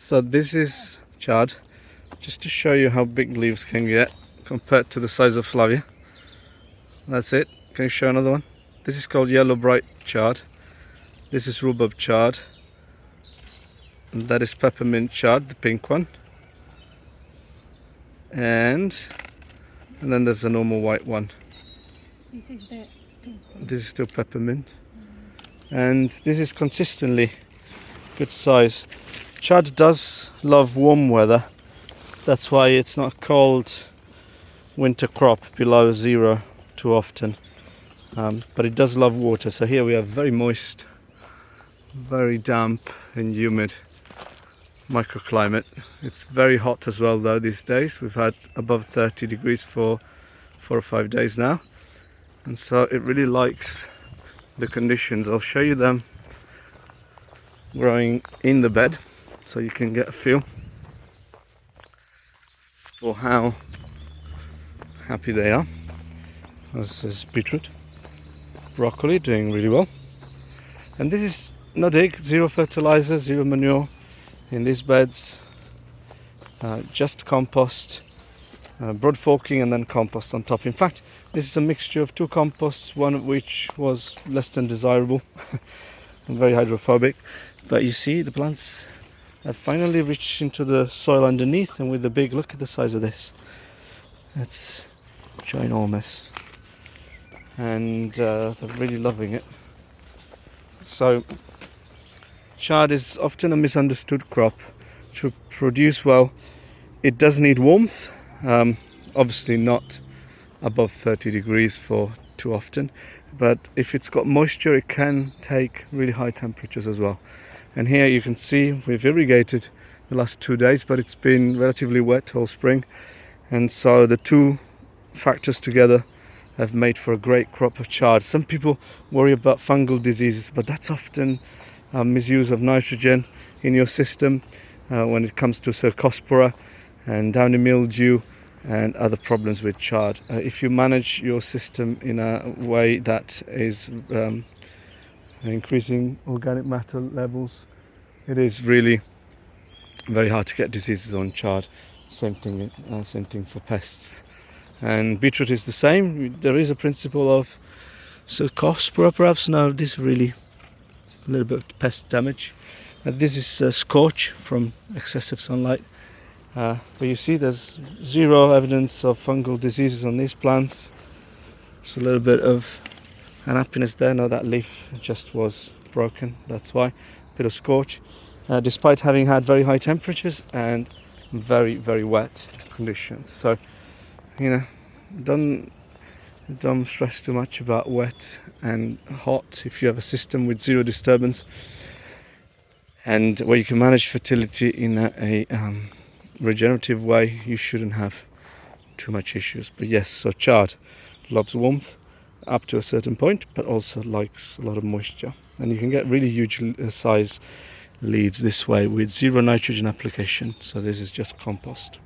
So this is chard, just to show you how big leaves can get compared to the size of Flavia. That's it. Can you show another one? This is called yellow bright chard. This is rhubarb chard. And that is peppermint chard, the pink one. And then there's a normal white one. This is the pink one. This is still peppermint. And this is consistently good size. Chard does love warm weather. That's why it's not cold winter crop below zero too often. But it does love water. So here we have very moist, very damp and humid microclimate. It's very hot as well though these days. We've had above 30 degrees for 4 or 5 days now. And so it really likes the conditions. I'll show you them growing in the bed so you can get a feel for how happy they are. This is beetroot, broccoli doing really well, and this is no dig, zero fertilizer, zero manure in these beds, just compost, broad forking and then compost on top. In fact, this is a mixture of 2 composts, one of which was less than desirable and very hydrophobic. But you see the plants have finally reached into the soil underneath, and with the big, look at the size of this. It's ginormous. And they're really loving it. So chard is often a misunderstood crop. To produce well, it does need warmth, obviously not above 30 degrees for too often, but if it's got moisture it can take really high temperatures as well. And here you can see we've irrigated the last 2 days, but it's been relatively wet all spring, and so the 2 factors together have made for a great crop of chard. Some people worry about fungal diseases, but that's often misuse of nitrogen in your system when it comes to cercospora and downy mildew and other problems with chard. If you manage your system in a way that is increasing organic matter levels, it is really very hard to get diseases on chard. Same thing for pests. And beetroot is the same. There is a principle of cercospora perhaps. Now this really a little bit of pest damage. This is scorch from excessive sunlight. But you see there's zero evidence of fungal diseases on these plants. Just a little bit of unhappiness there. No, that leaf just was broken, that's why. Bit of scorch. Despite having had very high temperatures and very, very wet conditions. So, you know, don't stress too much about wet and hot. If you have a system with zero disturbance and where you can manage fertility in a regenerative way, you shouldn't have too much issues. But yes, so chard loves warmth up to a certain point, but also likes a lot of moisture, and you can get really huge size leaves this way with zero nitrogen application. So this is just compost.